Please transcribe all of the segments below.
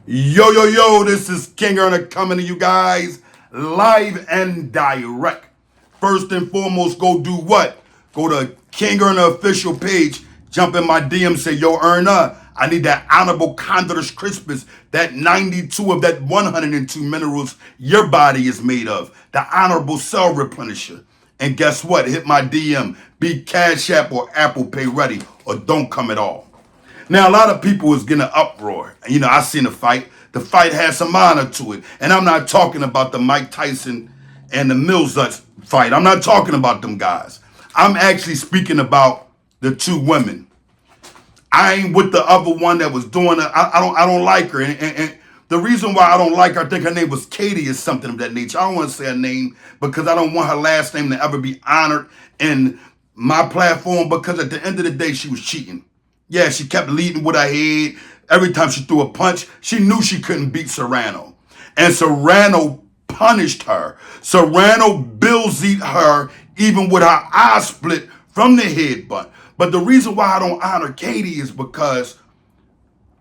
Yo, yo, yo, this is King Earner coming to you guys live and direct. First and foremost, go do what? Go to King Earner official page, jump in my DM, say, yo, Earner, I need that honorable Condor's Crispus, that 92 of that 102 minerals your body is made of, the honorable cell replenisher. And guess what? Hit my DM, be Cash App or Apple Pay ready, or don't come at all. Now, a lot of people is getting an uproar. You know, I seen the fight. The fight had some honor to it. And I'm not talking about the Mike Tyson and the Millsutz fight. I'm not talking about them guys. I'm actually speaking about the two women. I ain't with the other one that was doing it. I don't like her. And the reason why I don't like her, I think her name was Katie or something of that nature. I don't want to say her name because I don't want her last name to ever be honored in my platform, because at the end of the day, she was cheating. Yeah, she kept leading with her head. Every time she threw a punch, she knew she couldn't beat Serrano. And Serrano punished her. Serrano billsied her even with her eye split from the headbutt. But the reason why I don't honor Katie is because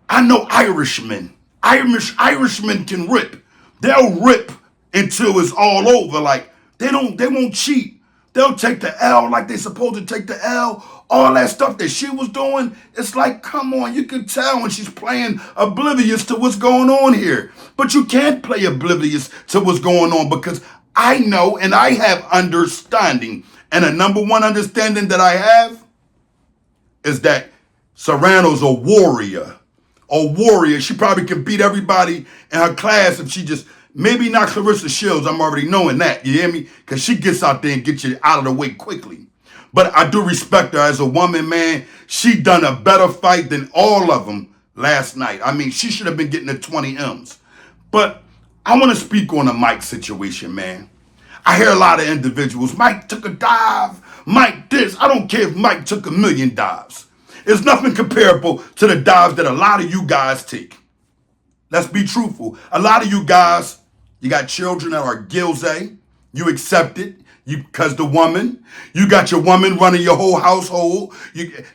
I know Irishmen. Irishmen can rip. They'll rip until it's all over. Like they won't cheat. They'll take the L like they supposed to take the L. All that stuff that she was doing, it's like, come on, you can tell when she's playing oblivious to what's going on here. But you can't play oblivious to what's going on, because I know and I have understanding. And the number one understanding that I have is that Serrano's a warrior. A warrior. She probably can beat everybody in her class if she just, maybe not Clarissa Shields. I'm already knowing that. You hear me? Because she gets out there and gets you out of the way quickly. But I do respect her as a woman, man. She done a better fight than all of them last night. I mean, she should have been getting the 20 M's. But I want to speak on the Mike situation, man. I hear a lot of individuals, Mike took a dive, Mike this. I don't care if Mike took a million dives. It's nothing comparable to the dives that a lot of you guys take. Let's be truthful. A lot of you guys, you got children that are guilty. You accept it. Because the woman, you got your woman running your whole household.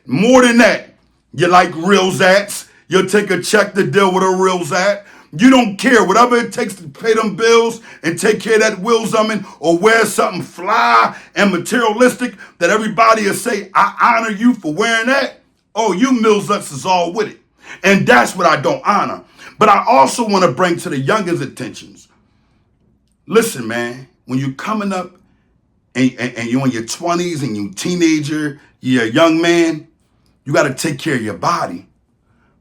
More than that, you like real zats. You'll take a check to deal with a real zat. You don't care. Whatever it takes to pay them bills and take care of that will zumming, or wear something fly and materialistic that everybody will say, I honor you for wearing that. Oh, you Millsutz is all with it. And that's what I don't honor. But I also want to bring to the youngest attentions. Listen, man, when you're coming up and you're in your 20s and you're a teenager, you're a young man, you got to take care of your body.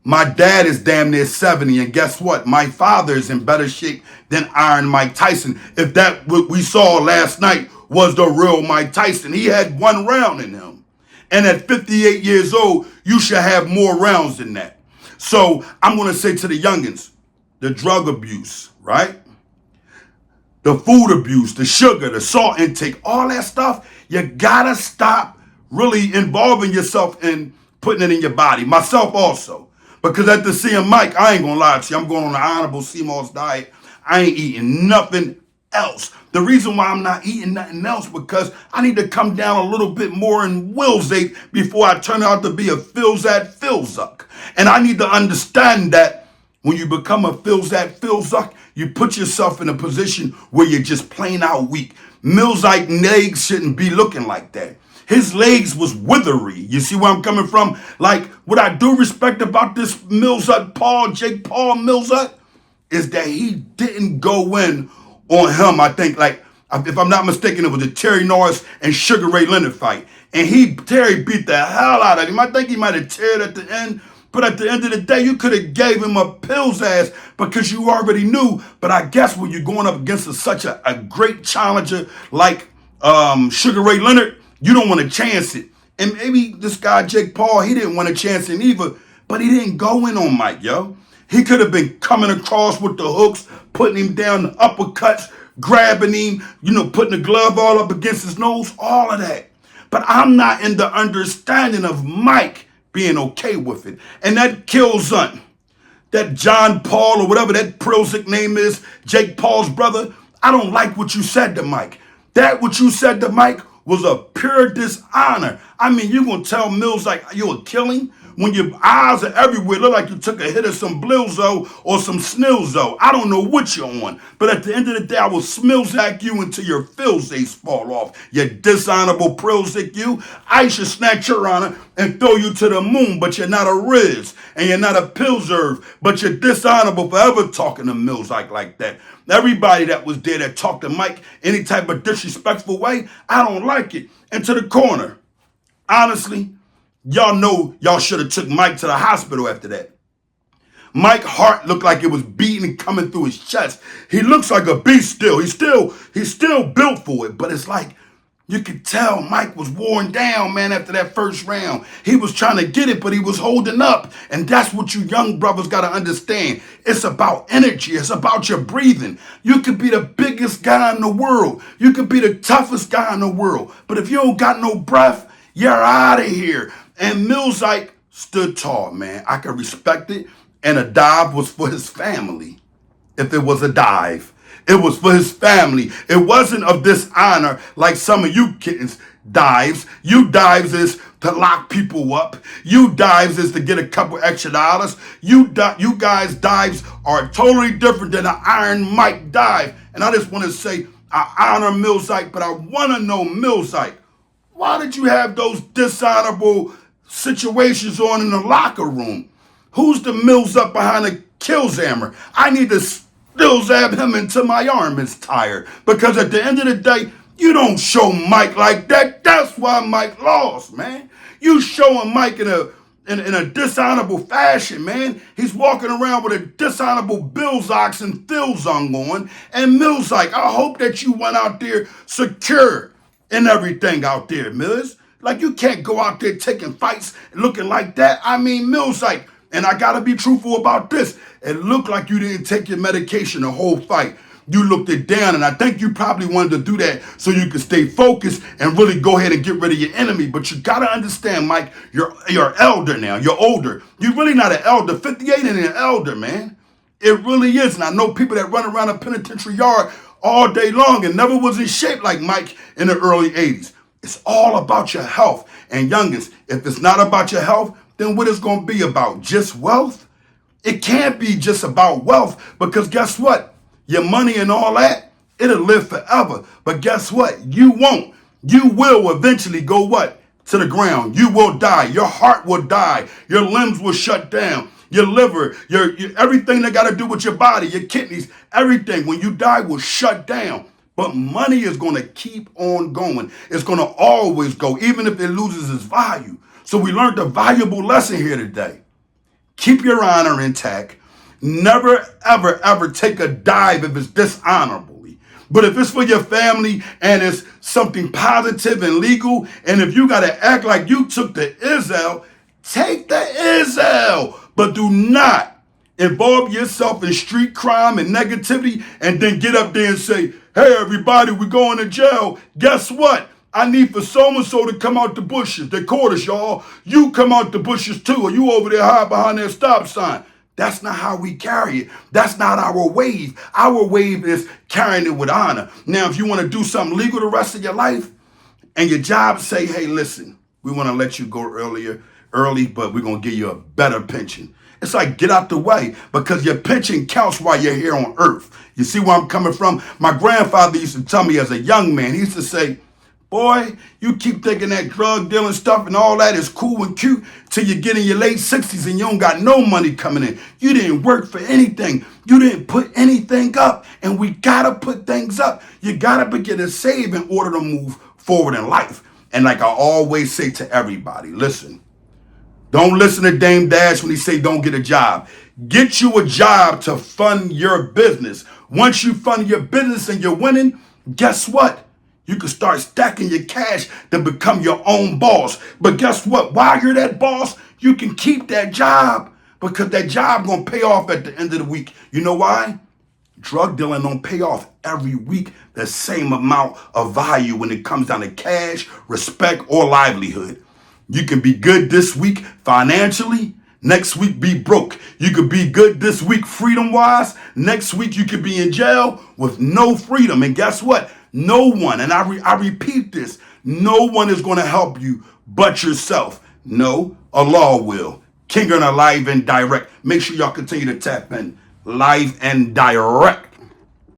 My dad is damn near 70, and guess what? My father is in better shape than Iron Mike Tyson. If that what we saw last night was the real Mike Tyson, he had one round in him. And at 58 years old, you should have more rounds than that. So I'm going to say to the youngins, the drug abuse, right? The food abuse, the sugar, the salt intake, all that stuff, you gotta stop really involving yourself in putting it in your body. Myself also. Because at the seeing Mike, I ain't gonna lie to you, I'm going on the honorable CMOS diet. I ain't eating nothing else. The reason why I'm not eating nothing else, because I need to come down a little bit more in Willsate before I turn out to be a Philzuck. And I need to understand that when you become a Philzuck, you put yourself in a position where you're just plain out weak. Millsite legs shouldn't be looking like that. His legs was withery. You see where I'm coming from? Like, what I do respect about this Jake Paul Millsut, is that he didn't go in on him. I think, like, if I'm not mistaken, it was a Terry Norris and Sugar Ray Leonard fight. And Terry beat the hell out of him. I think he might have teared at the end. But at the end of the day, you could have gave him a pill's ass because you already knew. But I guess when you're going up against such a great challenger like Sugar Ray Leonard, you don't want to chance it. And maybe this guy, Jake Paul, he didn't want to chance it either. But he didn't go in on Mike, yo. He could have been coming across with the hooks, putting him down, the uppercuts, grabbing him, putting the glove all up against his nose, all of that. But I'm not in the understanding of Mike being okay with it. And that Killzun, that John Paul or whatever that Prozac name is, Jake Paul's brother, I don't like what you said to Mike. That what you said to Mike was a pure dishonor. I mean, you gonna tell Mills like you a killing when your eyes are everywhere, look like you took a hit of some Blilzo or some Snilzo. I don't know what you're on. But at the end of the day, I will smilzack you until your filzays fall off. You dishonorable prilzick you. I should snatch your honor and throw you to the moon, but you're not a Riz. And you're not a Pilserv, but you're dishonorable for ever talking to Mills like that. Everybody that was there that talked to Mike any type of disrespectful way, I don't like it. And to the corner. Honestly, y'all know y'all should have took Mike to the hospital after that. Mike's heart looked like it was beating and coming through his chest. He looks like a beast still. He's still built for it. But it's like you could tell Mike was worn down, man, after that first round. He was trying to get it, but he was holding up. And that's what you young brothers got to understand. It's about energy. It's about your breathing. You could be the biggest guy in the world. You could be the toughest guy in the world. But if you don't got no breath, you're out of here. And Millsike stood tall, man. I could respect it. And a dive was for his family. If it was a dive, it was for his family. It wasn't of dishonor like some of you kittens dives. You dives is to lock people up. You dives is to get a couple extra dollars. You guys dives are totally different than an Iron Mike dive. And I just want to say I honor Millsike, but I want to know Millsike. Why did you have those dishonorable situations on in the locker room? Who's the Mills up behind the killzammer? I need to still zab him until my arm is tired. Because at the end of the day, you don't show Mike like that. That's why Mike lost, man. You showing Mike in a dishonorable fashion, man. He's walking around with a dishonorable Billsox and Thilzung on. And Mills like, I hope that you went out there secure and everything out there, Mills. Like, you can't go out there taking fights looking like that. I mean, Mills like, and I gotta be truthful about this. It looked like you didn't take your medication the whole fight. You looked it down, and I think you probably wanted to do that so you could stay focused and really go ahead and get rid of your enemy. But you gotta understand, Mike, you're elder now. You're older. You're really not an elder. 58 ain't an elder, man. It really is. And I know people that run around a penitentiary yard all day long and never was in shape like Mike in the early 80s. It's all about your health. And youngins, if it's not about your health, then what is going to be about? Just wealth? It can't be just about wealth, because guess what? Your money and all that, it'll live forever. But guess what? You won't. You will eventually go what? To the ground. You will die. Your heart will die. Your limbs will shut down. Your liver, your everything that got to do with your body, your kidneys, everything, when you die, will shut down. But money is going to keep on going. It's going to always go, even if it loses its value. So we learned a valuable lesson here today. Keep your honor intact. Never, ever, ever take a dive if it's dishonorably. But if it's for your family and it's something positive and legal, and if you got to act like you took the Izzel, take the Izzel. But do not involve yourself in street crime and negativity and then get up there and say, hey, everybody, we're going to jail. Guess what? I need for so-and-so to come out the bushes. They caught us, y'all. You come out the bushes too, or you over there hide behind that stop sign. That's not how we carry it. That's not our wave. Our wave is carrying it with honor. Now, if you want to do something legal the rest of your life, and your job say, hey, listen, we want to let you go early, but we're going to give you a better pension. It's like, get out the way, because your pension counts while you're here on earth. You see where I'm coming from? My grandfather used to tell me as a young man, he used to say, boy, you keep thinking that drug dealing stuff and all that is cool and cute till you get in your late 60s and you don't got no money coming in. You didn't work for anything. You didn't put anything up. And we got to put things up. You got to begin to save in order to move forward in life. And like I always say to everybody, listen, don't listen to Dame Dash when he say don't get a job. Get you a job to fund your business. Once you fund your business and you're winning, guess what? You can start stacking your cash to become your own boss. But guess what? While you're that boss, you can keep that job, because that job gonna pay off at the end of the week. You know why? Drug dealing don't pay off every week the same amount of value when it comes down to cash, respect, or livelihood. You can be good this week financially. Next week, be broke. You could be good this week freedom-wise. Next week, you could be in jail with no freedom. And guess what? No one, and I repeat this, no one is going to help you but yourself. No, Allah will. King Earner live and direct. Make sure y'all continue to tap in live and direct.